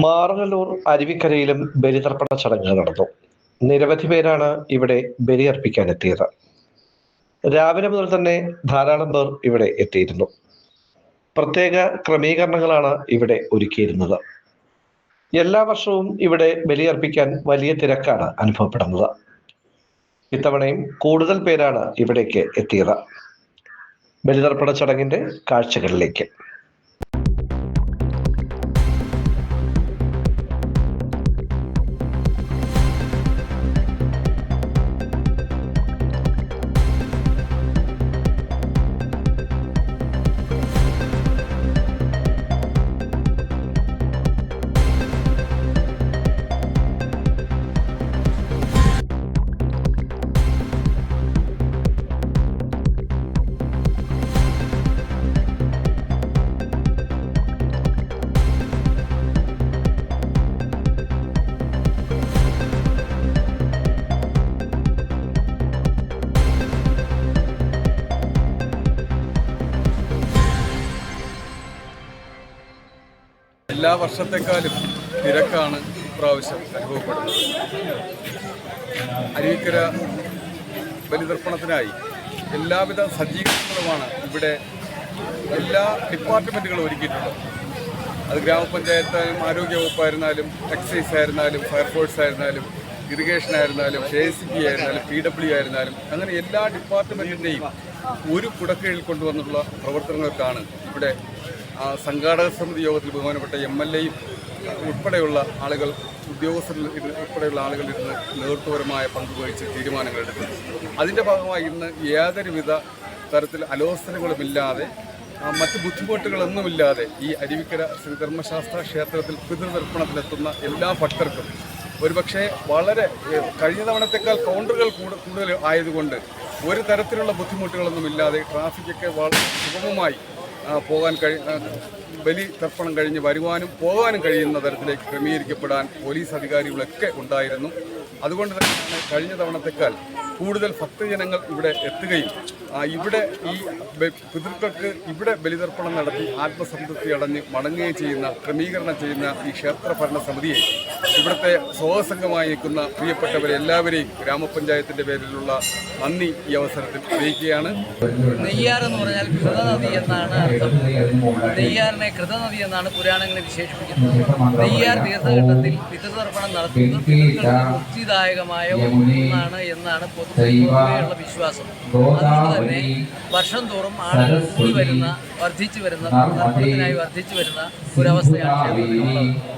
മാറനല്ലൂർ അരുവിക്കരയിലും ബലിതർപ്പണ ചടങ്ങ് നടന്നു. നിരവധി പേരാണ് ഇവിടെ ബലിയർപ്പിക്കാനെത്തിയത്. രാവിലെ മുതൽ തന്നെ ധാരാളം പേർ ഇവിടെ എത്തിയിരുന്നു. പ്രത്യേക ക്രമീകരണങ്ങളാണ് ഇവിടെ ഒരുക്കിയിരുന്നത്. എല്ലാ വർഷവും ഇവിടെ ബലിയർപ്പിക്കാൻ വലിയ തിരക്കാണ് അനുഭവപ്പെടുന്നത്. ഇത്തവണയും കൂടുതൽ പേരാണ് ഇവിടേക്ക് എത്തിയത്. ബലിതർപ്പണ ചടങ്ങിന്റെ കാഴ്ചകളിലേക്ക്. എല്ലാ വർഷത്തെക്കാളും തിരക്കാണ് ഇപ്രാവശ്യം അനുഭവപ്പെടുന്നത്. അരുവിക്കര ബലിതർപ്പണത്തിനായി എല്ലാവിധ സജ്ജീകരണങ്ങളുമാണ് ഇവിടെ എല്ലാ ഡിപ്പാർട്ട്മെൻറ്റുകളും ഒരുക്കിയിട്ടുള്ളത്. അത് ഗ്രാമപഞ്ചായത്തായാലും ആരോഗ്യവകുപ്പായിരുന്നാലും എക്സൈസ് ആയിരുന്നാലും ഫയർഫോഴ്സ് ആയിരുന്നാലും ഇറിഗേഷൻ ആയിരുന്നാലും KCB ആയിരുന്നാലും PW ആയിരുന്നാലും അങ്ങനെ എല്ലാ ഡിപ്പാർട്ട്മെൻറ്റിൻ്റെയും ഒരു കുടക്കീഴിൽ കൊണ്ടുവന്നിട്ടുള്ള പ്രവർത്തനങ്ങൾക്കാണ് ഇവിടെ സംഘാടക സമിതി യോഗത്തിൽ ബഹുമാനപ്പെട്ട MLAയും ഉൾപ്പെടെയുള്ള ആളുകൾ ഉദ്യോഗസ്ഥരിൽ ഉൾപ്പെടെയുള്ള ആളുകൾ ഇരുന്ന് നേതൃത്വപരമായ പങ്കുവഹിച്ച് തീരുമാനങ്ങളെടുത്തു. അതിൻ്റെ ഭാഗമായി ഇന്ന് യാതൊരുവിധ തരത്തിൽ അലോസരങ്ങളുമില്ലാതെ മറ്റ് ബുദ്ധിമുട്ടുകളൊന്നുമില്ലാതെ ഈ അരുവിക്കര ശ്രീധർമ്മശാസ്ത്ര ക്ഷേത്രത്തിൽ പിതൃതർപ്പണത്തിലെത്തുന്ന എല്ലാ ഭക്തർക്കും ഒരുപക്ഷെ വളരെ കഴിഞ്ഞ തവണത്തേക്കാൾ കൗണ്ടറുകൾ കൂടുതൽ ആയതുകൊണ്ട് ഒരു തരത്തിലുള്ള ബുദ്ധിമുട്ടുകളൊന്നുമില്ലാതെ ട്രാഫിക്കൊക്കെ വളരെ സുഗമമായി പോകാൻ ബലി തർപ്പണം കഴിഞ്ഞ് വരുവാനും പോകാനും കഴിയുന്ന തരത്തിലേക്ക് ക്രമീകരിക്കപ്പെടാൻ പോലീസ് അധികാരികളൊക്കെ ഉണ്ടായിരുന്നു. അതുകൊണ്ട് തന്നെയാണ് കഴിഞ്ഞ തവണത്തേക്കാൾ കൂടുതൽ ഭക്തജനങ്ങൾ ഇവിടെ എത്തുകയും ഇവിടെ ഈ പിതൃക്കൾക്ക് ഇവിടെ ബലിതർപ്പണം നടത്തി ആത്മസംതൃപ്തി അടഞ്ഞ് മടങ്ങുകയും ചെയ്യുന്ന ക്രമീകരണം ചെയ്യുന്ന ഈ ക്ഷേത്ര ഭരണ സമിതിയെ ഇവിടുത്തെ സ്വാഗതസംഘമായി നിൽക്കുന്ന പ്രിയപ്പെട്ടവരെല്ലാവരെയും ഗ്രാമപഞ്ചായത്തിൻ്റെ പേരിലുള്ള നന്ദി ഈ അവസരത്തിൽ അറിയിക്കുകയാണ്. നെയ്യാർ എന്ന് പറഞ്ഞാൽ കൃതനദി എന്നാണ് അർത്ഥം. നെയ്യാറിനെ കൃതനദി എന്നാണ് പുരാണങ്ങളെ വിശേഷിപ്പിക്കുന്നത്. നെയ്യാർ തീർത്ഥഘട്ടത്തിൽ പിതൃതർപ്പണം നടത്തുന്നത് പിതൃക്കൾക്ക് മുക്തിദായകമായ ഒന്നാണ് എന്നാണ് പൊതുവെയുള്ള വിശ്വാസം. അതുകൊണ്ട് തന്നെ വർഷം തോറും ആളുകൾ കൂടി വരുന്ന വർദ്ധിച്ചു വരുന്ന തർപ്പണത്തിനായി വർദ്ധിച്ചു വരുന്ന ഒരവസ്ഥയാണ് ക്ഷേത്രത്തിലുള്ളത്.